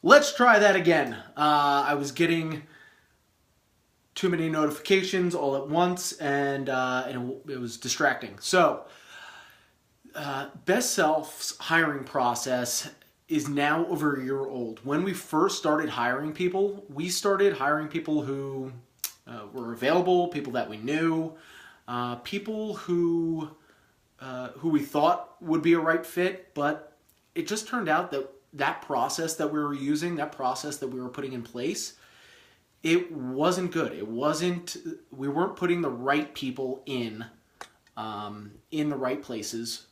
Let's try that again. I was getting too many notifications all at once, and it was distracting. So, Best Self's hiring process is now over a year old. When we first started hiring people, we started hiring people who were available, people that we knew, people who we thought would be a right fit, but it just turned out that that process that we were using, that process that we were putting in place, it wasn't good. We weren't putting the right people in the right places,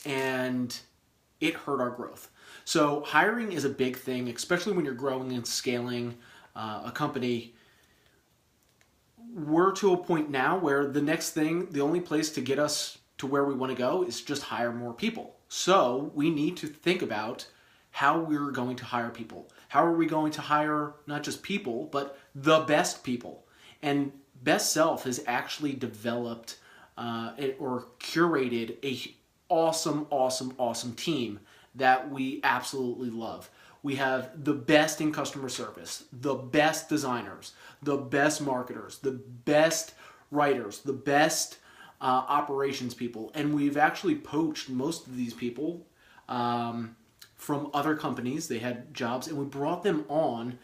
and it hurt our growth. So hiring is a big thing, especially when you're growing and scaling a company. We're to a point now where the only place to get us to where we want to go is just hire more people. So we need to think about how we're going to hire people. How are we going to hire not just people, but the best people? And Best Self has actually developed or curated a awesome team that we absolutely love. We have the best in customer service, the best designers, the best marketers, the best writers, the best operations people. And we've actually poached most of these people from other companies. They had jobs, and we brought them on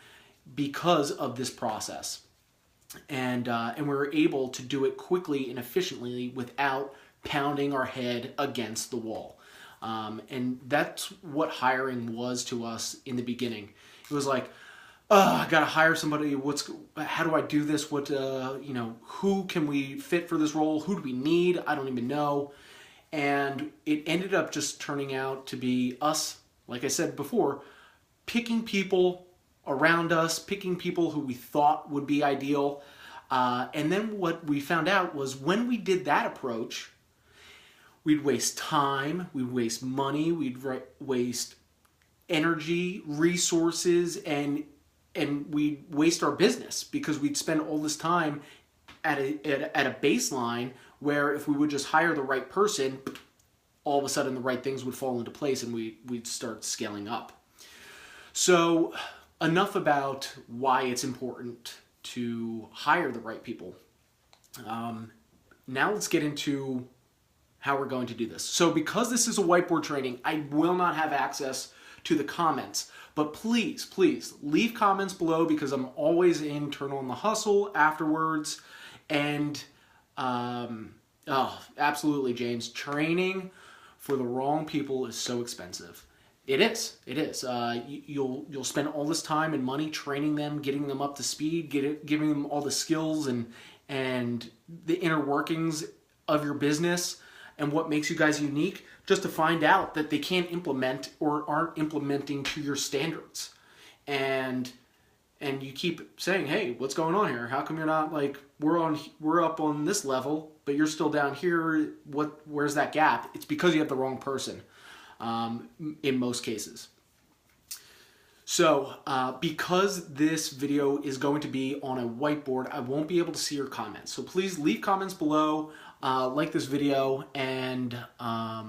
because of this process. And we were able to do it quickly and efficiently without pounding our head against the wall. And that's what hiring was to us in the beginning. It was like, I gotta hire somebody. How do I do this? Who can we fit for this role? Who do we need? I don't even know. And it ended up just turning out to be us, like I said before, picking people around us, picking people who we thought would be ideal. And then what we found out was when we did that approach, we'd waste time, we'd waste money, we'd waste energy, resources, and we'd waste our business because we'd spend all this time at a baseline where if we would just hire the right person, all of a sudden the right things would fall into place and we'd start scaling up. So enough about why it's important to hire the right people. Now let's get into how we're going to do this. So because this is a whiteboard training, I will not have access to the comments, but please leave comments below because I'm always internal in the hustle afterwards. And absolutely, James, training for the wrong people is so expensive. It is. You'll spend all this time and money training them, getting them up to speed, giving them all the skills and the inner workings of your business and what makes you guys unique, just to find out that they can't implement or aren't implementing to your standards. And you keep saying, hey, what's going on here? How come you're not like, we're up on this level, but you're still down here? Where's that gap? It's because you have the wrong person in most cases. So because this video is going to be on a whiteboard, I won't be able to see your comments. So please leave comments below, like this video, and I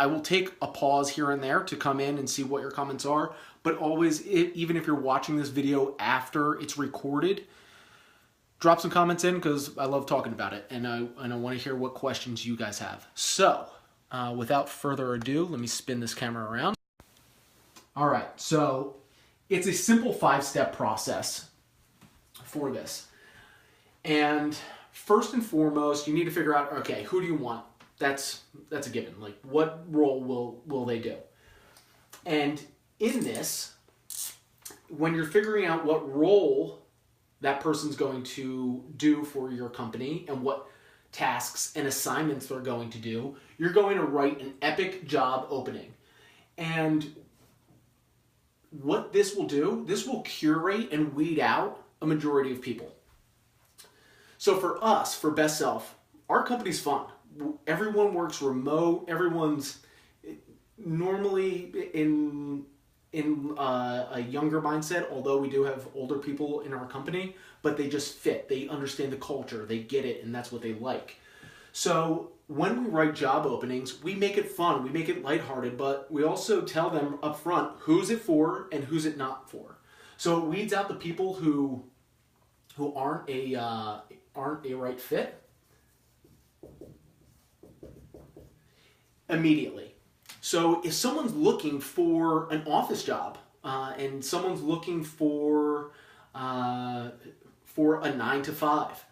will take a pause here and there to come in and see what your comments are. But always, even if you're watching this video after it's recorded, drop some comments in because I love talking about it, and I want to hear what questions you guys have. So without further ado, let me spin this camera around. All right, so it's a simple 5-step process for this. And first and foremost, you need to figure out, okay, who do you want? That's a given. Like, what role will they do? And in this, when you're figuring out what role that person's going to do for your company and what tasks and assignments they're going to do, you're going to write an epic job opening. And what this will do, this will curate and weed out a majority of people. So for us, for Best Self, our company's fun. Everyone works remote. Everyone's normally in a younger mindset, although we do have older people in our company, but they just fit. They understand the culture. They get it, and that's what they like. So when we write job openings, we make it fun, we make it lighthearted, but we also tell them up front who's it for and who's it not for. So it weeds out the people who aren't a right fit immediately. So if someone's looking for an office job and someone's looking for a 9 to 5,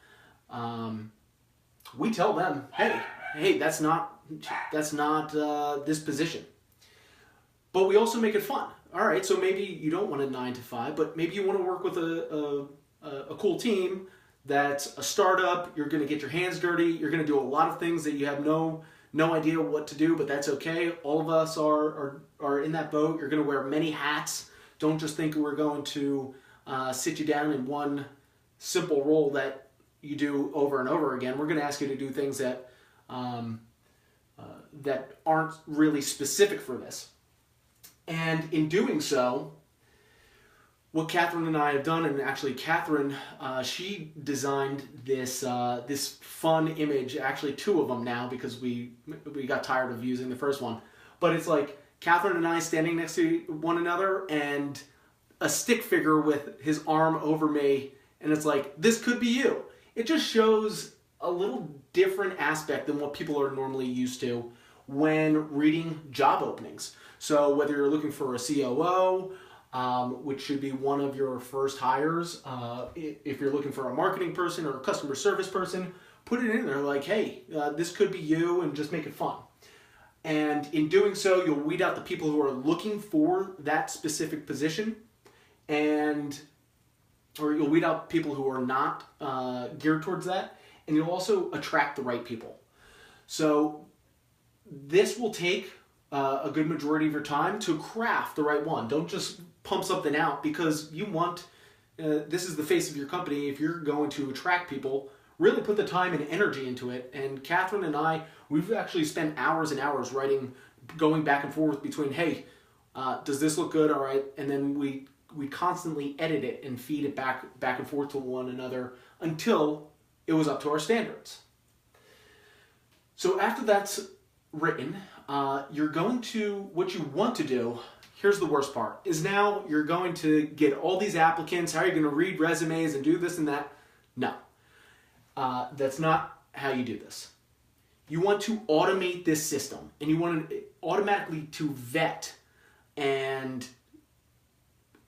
we tell them, hey, that's not this position. But we also make it fun. All right, so maybe you don't want a 9 to 5, but maybe you want to work with a cool team that's a startup. You're going to get your hands dirty. You're going to do a lot of things that you have no idea what to do, but that's okay. All of us are in that boat. You're going to wear many hats. Don't just think we're going to sit you down in one simple role that you do over and over again. We're going to ask you to do things that that aren't really specific for this. And in doing so, what Catherine and I have done, and actually Catherine, she designed this this fun image, actually 2 of them now because we got tired of using the first one. But it's like Catherine and I standing next to one another and a stick figure with his arm over me, and it's like, this could be you. It just shows a little different aspect than what people are normally used to when reading job openings. So whether you're looking for a COO, which should be one of your first hires, if you're looking for a marketing person or a customer service person, put it in there like, hey, this could be you, and just make it fun. And in doing so, you'll weed out the people who are looking for that specific position, or you'll weed out people who are not geared towards that, and you'll also attract the right people. So this will take a good majority of your time to craft the right one. Don't just pump something out because you want, this is the face of your company. If you're going to attract people, really put the time and energy into it. And Catherine and I, we've actually spent hours and hours writing, going back and forth between, hey, does this look good? All right. And then we constantly edit it and feed it back and forth to one another until it was up to our standards. So after that's written, you're going to, what you want to do, here's the worst part, is now you're going to get all these applicants. How are you going to read resumes and do this and that? No, that's not how you do this. You want to automate this system, and you want to automatically to vet and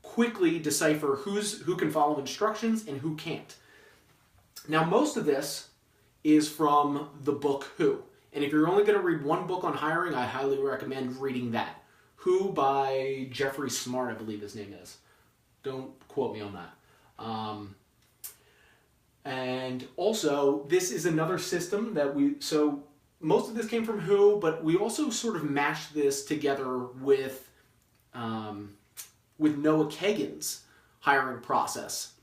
quickly decipher who can follow instructions and who can't. Now, most of this is from the book Who. And if you're only going to read one book on hiring, I highly recommend reading that. Who by Jeffrey Smart, I believe his name is. Don't quote me on that. And also, this is another system that so most of this came from Who, but we also sort of mashed this together with Noah Kagan's hiring process.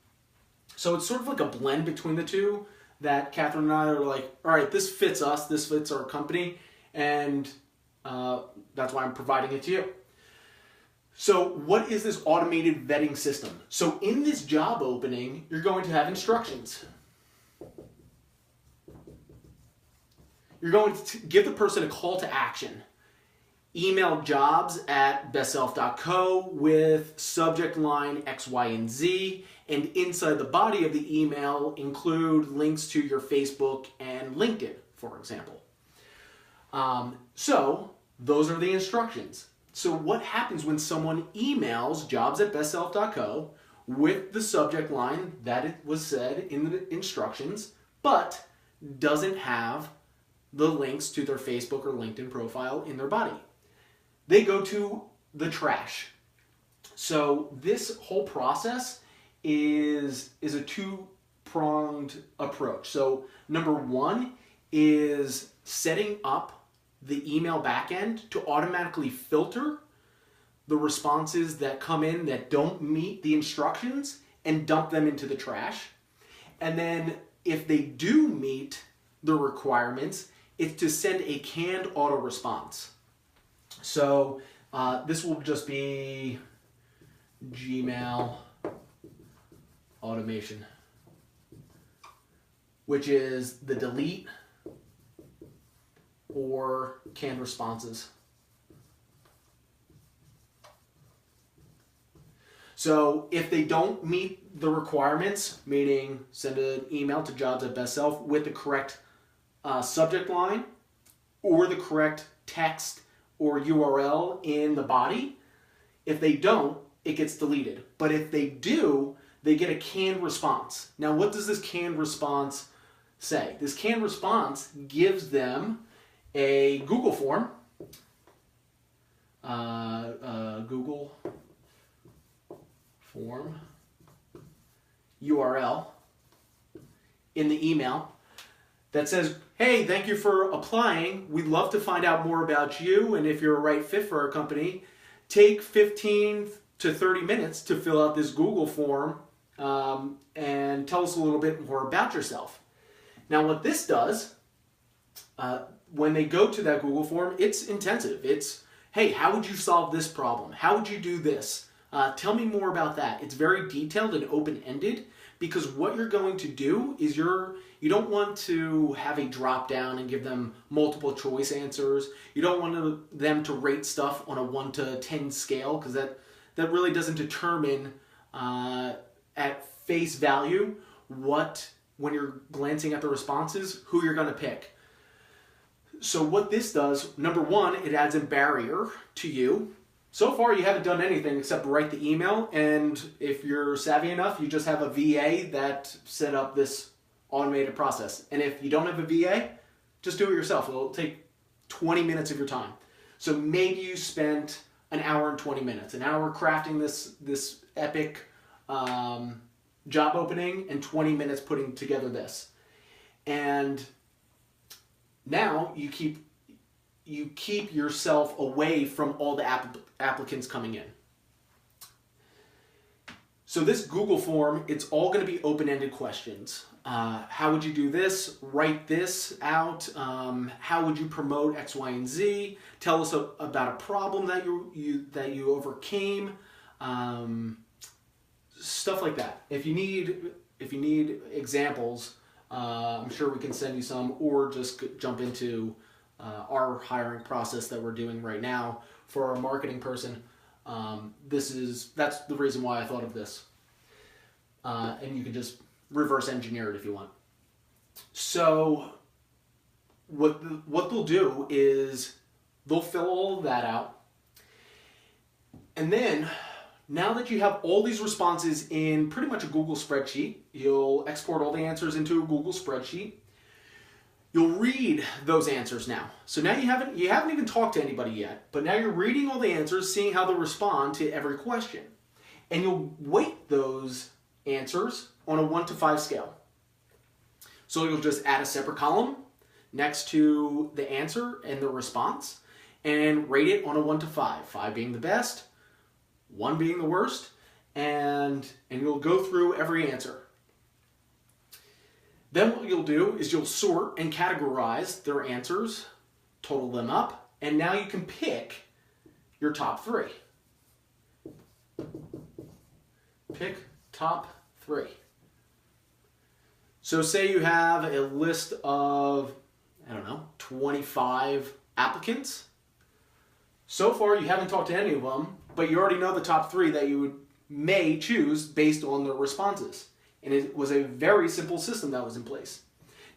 So it's sort of like a blend between the two that Catherine and I are like, all right, this fits us, this fits our company, and that's why I'm providing it to you. So what is this automated vetting system? So in this job opening, you're going to have instructions. You're going to give the person a call to action. Email jobs@bestself.co with subject line X, Y, and Z. And inside the body of the email, include links to your Facebook and LinkedIn, for example. So those are the instructions. So what happens when someone emails jobs@bestself.co with the subject line that it was said in the instructions, but doesn't have the links to their Facebook or LinkedIn profile in their body? They go to the trash. So this whole process is a two-pronged approach. So number one is setting up the email backend to automatically filter the responses that come in that don't meet the instructions and dump them into the trash. And then if they do meet the requirements, it's to send a canned auto response. So this will just be Gmail automation, which is the delete or canned responses. So if they don't meet the requirements, meaning send an email to jobs@bestself with the correct subject line or the correct text or URL in the body, if they don't, it gets deleted. But if they do, they get a canned response. Now, what does this canned response say? This canned response gives them a Google form, Google form URL in the email that says, hey, thank you for applying. We'd love to find out more about you, and if you're a right fit for our company, take 15 to 30 minutes to fill out this Google form and tell us a little bit more about yourself. Now, what this does, when they go to that Google form, it's intensive. It's, hey, how would you solve this problem? How would you do this? Tell me more about that. It's very detailed and open-ended, because what you're going to do is you don't want to have a drop down and give them multiple choice answers. You don't want them to rate stuff on a 1 to 10 scale, because that really doesn't determine at face value when you're glancing at the responses, who you're going to pick. So what this does, number one, it adds a barrier to you. So far, you haven't done anything except write the email, and if you're savvy enough, you just have a VA that set up this automated process. And if you don't have a VA, just do it yourself. It'll take 20 minutes of your time. So maybe you spent an hour and 20 minutes, an hour crafting this epic job opening, and 20 minutes putting together this. And now you keep yourself away from all the applicants coming in. So this Google form, it's all going to be open-ended questions. How would you do this? Write this out. How would you promote X, Y, and Z? Tell us about a problem that you overcame. Stuff like that. If you need examples, I'm sure we can send you some, or just jump into our hiring process that we're doing right now for our marketing person. That's the reason why I thought of this. And you can just reverse engineer it if you want. So what they'll do is they'll fill all of that out. And then, now that you have all these responses in pretty much a Google spreadsheet, you'll export all the answers into a Google spreadsheet. You'll read those answers now. So now you haven't even talked to anybody yet, but now you're reading all the answers, seeing how they respond to every question. And you'll weight those answers on a 1 to 5 scale. So you'll just add a separate column next to the answer and the response and rate it on a 1 to 5. 5 being the best, 1 being the worst, and you'll go through every answer. Then what you'll do is you'll sort and categorize their answers, total them up, and now you can pick your top 3. Pick top 3. So say you have a list of, 25 applicants. So far you haven't talked to any of them, but you already know the top 3 that you may choose based on their responses. And it was a very simple system that was in place.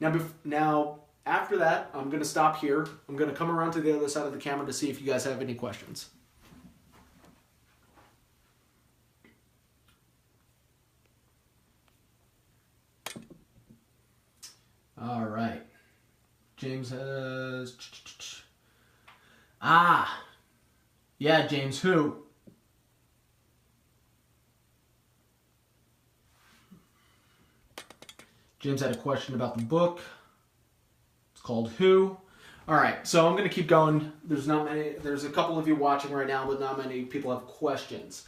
Now, after that, I'm going to stop here. I'm going to come around to the other side of the camera to see if you guys have any questions. All right. James has... Yeah, James, who? James had a question about the book. It's called Who. All right, so I'm going to keep going. There's a couple of you watching right now, but not many people have questions.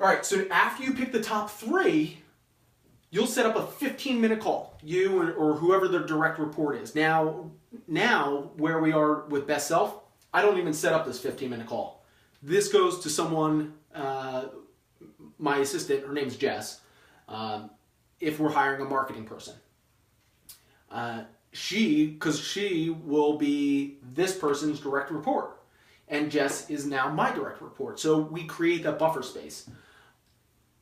All right, so after you pick the top 3, you'll set up a 15-minute call, you or whoever the direct report is. Now, where we are with Best Self, I don't even set up this 15-minute call. This goes to someone, my assistant, her name's Jess, if we're hiring a marketing person. because she will be this person's direct report, and Jess is now my direct report. So we create that buffer space.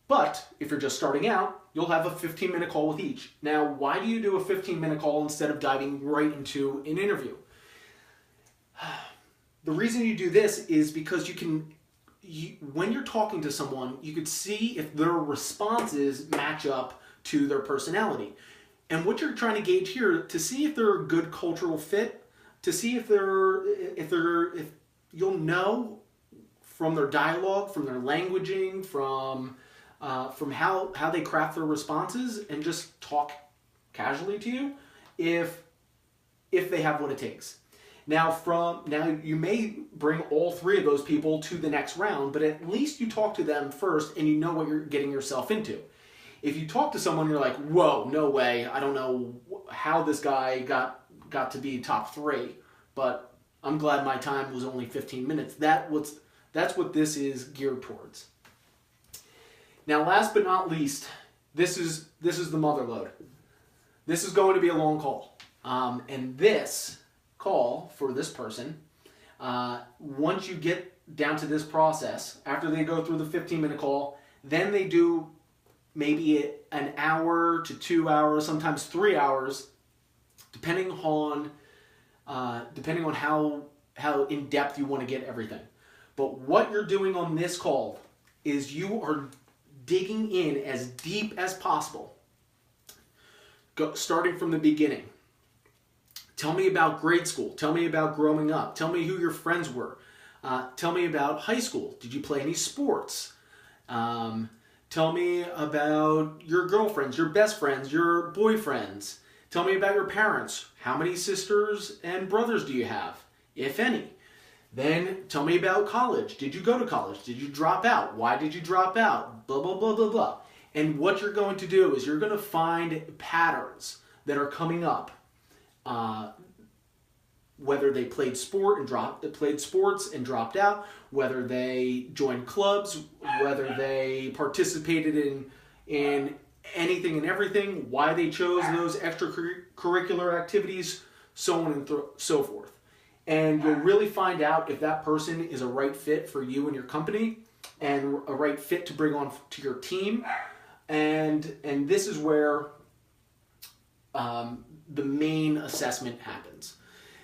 But if you're just starting out, you'll have a 15-minute call with each. Now, why do you do a 15-minute call instead of diving right into an interview? The reason you do this is because when you're talking to someone, you could see if their responses match up to their personality. And what you're trying to gauge here, to see if they're a good cultural fit, to see if you'll know from their dialogue, from their languaging, from how they craft their responses and just talk casually to you, if they have what it takes. Now you may bring all three of those people to the next round, but at least you talk to them first and you know what you're getting yourself into. If you talk to someone, you're like, whoa, no way, I don't know how this guy got to be top 3, but I'm glad my time was only 15 minutes. That's what this is geared towards. Now, last but not least, this is the mother load. This is going to be a long call. And this call for this person, once you get down to this process, after they go through the 15-minute call, then they do maybe an hour to 2 hours, sometimes 3 hours, depending on how in depth you want to get everything. But what you're doing on this call is you are digging in as deep as possible, starting from the beginning. Tell me about grade school. Tell me about growing up. Tell me who your friends were. Tell me about high school. Did you play any sports? Tell me about your girlfriends, your best friends, your boyfriends. Tell me about your parents. How many sisters and brothers do you have, if any? Then tell me about college. Did you go to college? Did you drop out? Why did you drop out? Blah, blah, blah, blah, blah. And what you're going to do is you're going to find patterns that are coming up. Whether they played sports and dropped out, whether they joined clubs, whether they participated in anything and everything, why they chose those extracurricular activities, so on and so forth. And you'll really find out if that person is a right fit for you and your company and a right fit to bring on to your team. And this is where the main assessment happens.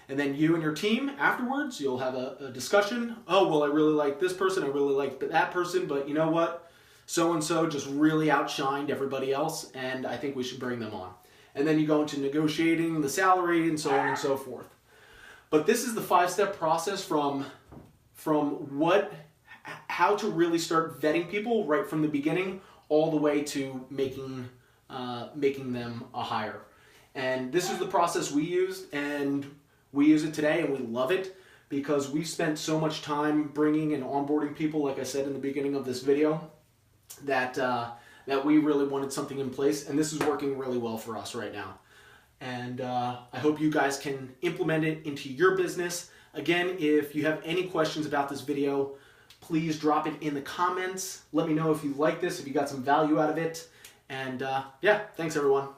And then you and your team afterwards, you'll have a discussion. Oh, well, I really like this person. I really like that person. But you know what? So-and-so just really outshined everybody else, and I think we should bring them on. And then you go into negotiating the salary and so on and so forth. But this is the 5-step process from how to really start vetting people right from the beginning all the way to making them a hire. And this is the process we used, and we use it today, and we love it because we've spent so much time bringing and onboarding people, like I said in the beginning of this video, that we really wanted something in place, and this is working really well for us right now. And I hope you guys can implement it into your business. Again, if you have any questions about this video, please drop it in the comments. Let me know if you like this, if you got some value out of it. And yeah, thanks everyone.